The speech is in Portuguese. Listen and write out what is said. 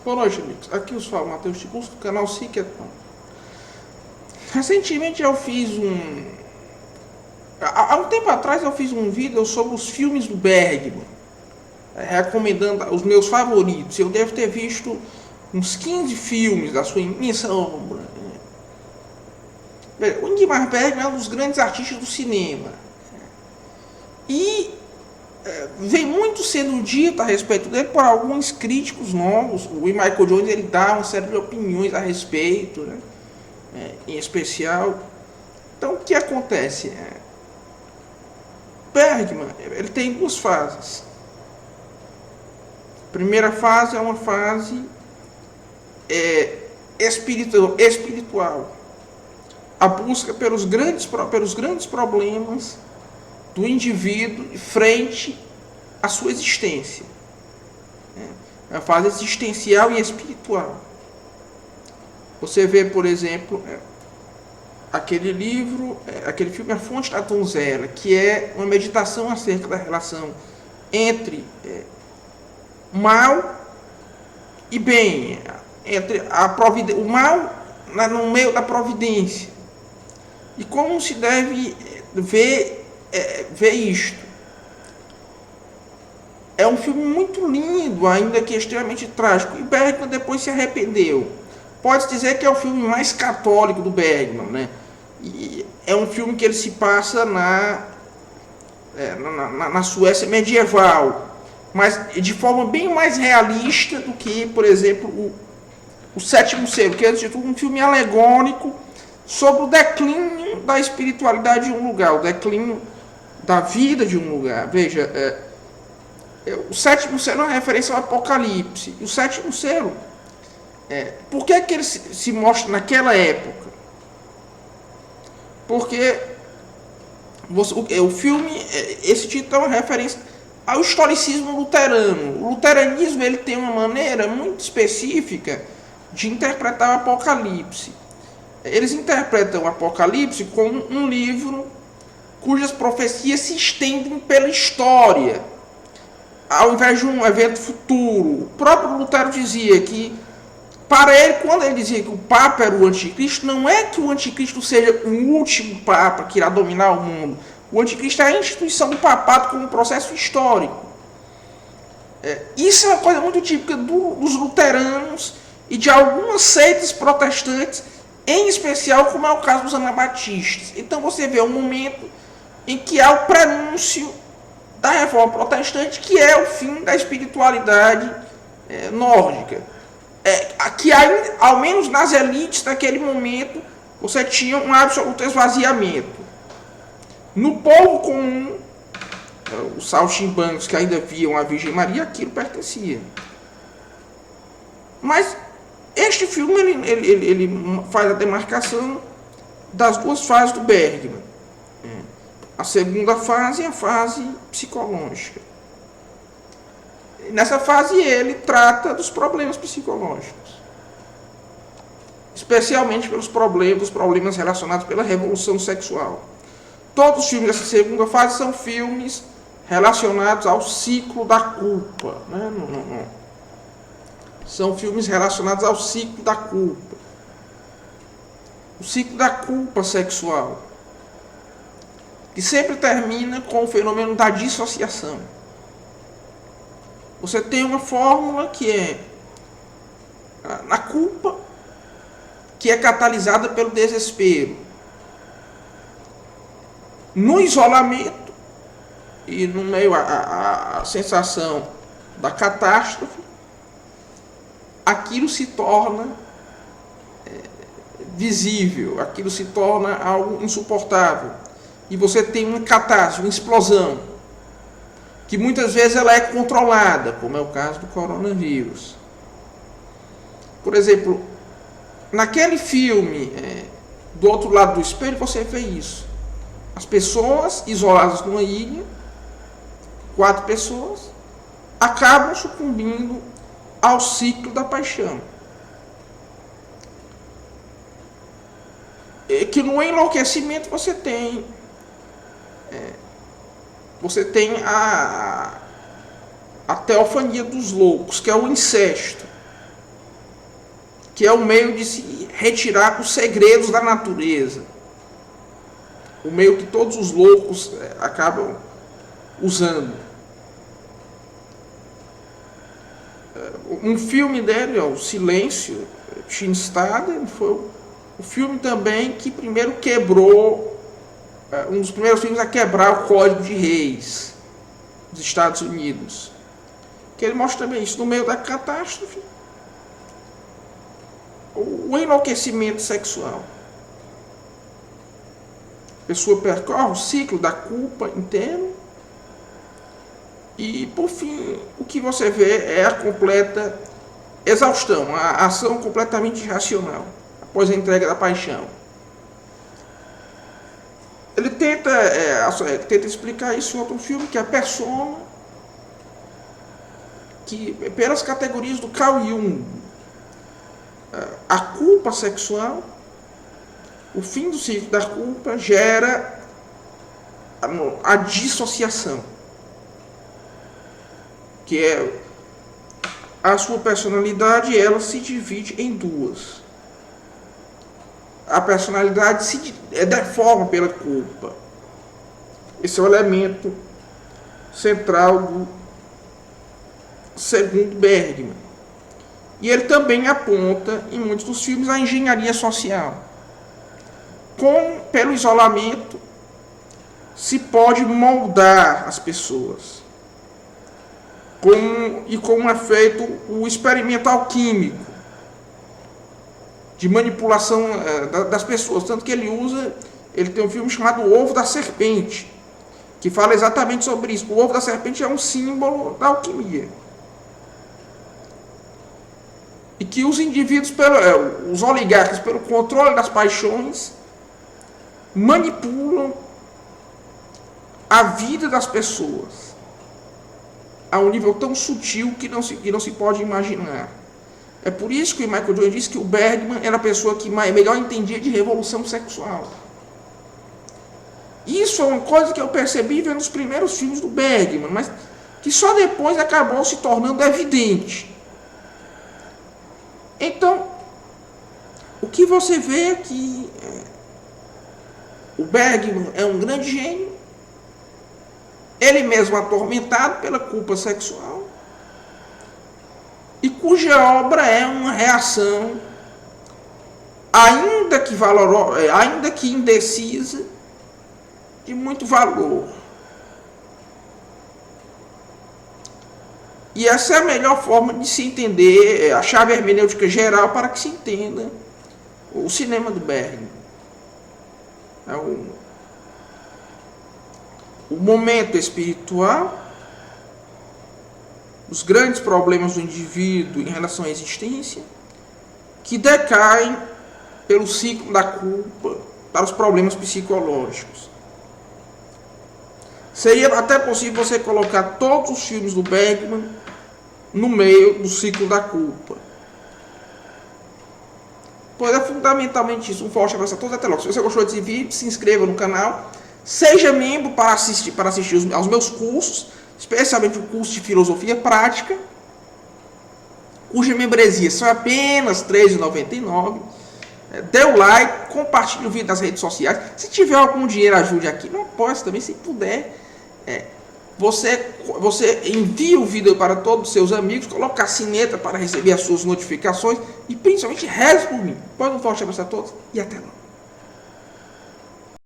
Boa noite, amigos. Aqui os fala Matheus Tiburcio do canal Siqueton. Recentemente eu fiz há um tempo atrás eu fiz um vídeo sobre os filmes do Bergman, recomendando os meus favoritos. Eu devo ter visto uns 15 filmes da sua imensa obra. O Ingmar Bergman é um dos grandes artistas do cinema. E vem muito sendo dito a respeito dele por alguns críticos novos. O Michael Jones ele dá uma série de opiniões a respeito, né? Em especial. Então o que acontece? Bergman ele tem duas fases. A primeira fase é uma fase espiritual, a busca pelos grandes problemas do indivíduo frente à sua existência. É a fase existencial e espiritual. Você vê, por exemplo, aquele filme A Fonte da Donzela, que é uma meditação acerca da relação entre mal e bem, entre o mal no meio da providência, e como se deve ver isto. É um filme muito lindo, ainda que extremamente trágico, e Bergman depois se arrependeu. Pode-se dizer que é o filme mais católico do Bergman, né? E é um filme que ele se passa na Suécia medieval, mas de forma bem mais realista do que, por exemplo, o Sétimo Selo, que é um filme alegórico sobre o declínio da espiritualidade de um lugar, o declínio da vida de um lugar. Veja, o Sétimo Selo é uma referência ao Apocalipse. E o Sétimo Selo, por que ele se mostra naquela época? Porque o filme, esse título é uma referência ao historicismo luterano. O luteranismo ele tem uma maneira muito específica de interpretar o Apocalipse. Eles interpretam o Apocalipse como um livro cujas profecias se estendem pela história, ao invés de um evento futuro. O próprio Lutero dizia que, para ele, quando ele dizia que o Papa era o Anticristo, não é que o Anticristo seja o último Papa que irá dominar o mundo. O Anticristo é a instituição do papado como um processo histórico. Isso é uma coisa muito típica dos luteranos e de algumas seitas protestantes, em especial, como é o caso dos anabatistas. Então você vê um momento em que há o prenúncio da reforma protestante, que é o fim da espiritualidade nórdica. Que ao menos nas elites daquele momento você tinha um absoluto esvaziamento. No povo comum, os saltimbancos que ainda viam a Virgem Maria, aquilo pertencia. Mas este filme ele faz a demarcação das duas fases do Bergman. A segunda fase é a fase psicológica. Nessa fase ele trata dos problemas psicológicos, especialmente dos problemas relacionados pela revolução sexual. Todos os filmes dessa segunda fase são filmes relacionados ao ciclo da culpa, né? São filmes relacionados ao ciclo da culpa. O ciclo da culpa sexual, que sempre termina com o fenômeno da dissociação. Você tem uma fórmula que é a culpa, que é catalisada pelo desespero. No isolamento e no meio a sensação da catástrofe, aquilo se torna visível, aquilo se torna algo insuportável. E você tem uma catástrofe, uma explosão, que muitas vezes ela é controlada, como é o caso do coronavírus. Por exemplo, naquele filme, Do Outro Lado do Espelho, você vê isso. As pessoas isoladas numa ilha, 4 pessoas, acabam sucumbindo ao ciclo da paixão. Que no enlouquecimento você tem a teofania dos loucos, que é o incesto. que é o meio de se retirar os segredos da natureza. O meio que todos os loucos acabam usando. Um filme dele, O Silêncio, Shinstad, foi o filme também que primeiro quebrou, um dos primeiros filmes a quebrar o Código de Reis dos Estados Unidos. Que ele mostra também isso no meio da catástrofe. O enlouquecimento sexual. A pessoa percorre o ciclo da culpa inteiro. E, por fim, o que você vê é a completa exaustão, a ação completamente irracional, após a entrega da paixão. Ele tenta explicar isso em outro filme, que é a Persona, que, pelas categorias do Carl Jung, a culpa sexual, o fim do ciclo da culpa, gera a dissociação, que é a sua personalidade, ela se divide em duas. A personalidade se deforma pela culpa. Esse é o elemento central do segundo Bergman. E ele também aponta, em muitos dos filmes, a engenharia social. Como, pelo isolamento, se pode moldar as pessoas. Como é feito o experimento alquímico de manipulação das pessoas. Tanto que ele tem um filme chamado O Ovo da Serpente, que fala exatamente sobre isso. O ovo da serpente é um símbolo da alquimia. E que os indivíduos, os oligarcas, pelo controle das paixões, manipulam a vida das pessoas a um nível tão sutil que não se pode imaginar. É por isso que o Michael Jones disse que o Bergman era a pessoa que melhor entendia de revolução sexual. Isso é uma coisa que eu percebi vendo os primeiros filmes do Bergman, mas que só depois acabou se tornando evidente. Então, o que você vê é que o Bergman é um grande gênio, ele mesmo atormentado pela culpa sexual, e cuja obra é uma reação, ainda que indecisa, de muito valor. E essa é a melhor forma de se entender, a chave hermenêutica geral para que se entenda o cinema do Bergman. É o momento espiritual, os grandes problemas do indivíduo em relação à existência, que decaem pelo ciclo da culpa para os problemas psicológicos. Seria até possível você colocar todos os filmes do Bergman no meio do ciclo da culpa. Pois é fundamentalmente isso. Um forte abraço a todos, até logo. Se você gostou desse vídeo, se inscreva no canal, seja membro para assistir aos meus cursos, especialmente o curso de Filosofia Prática, cuja membresia são apenas R$ 13,99. Dê o like, compartilhe o vídeo nas redes sociais. Se tiver algum dinheiro, ajude aqui. Não posso também, se puder. Você envia o vídeo para todos os seus amigos, coloca a sineta para receber as suas notificações e principalmente reze por mim. Pode um forte abraço a todos e até lá.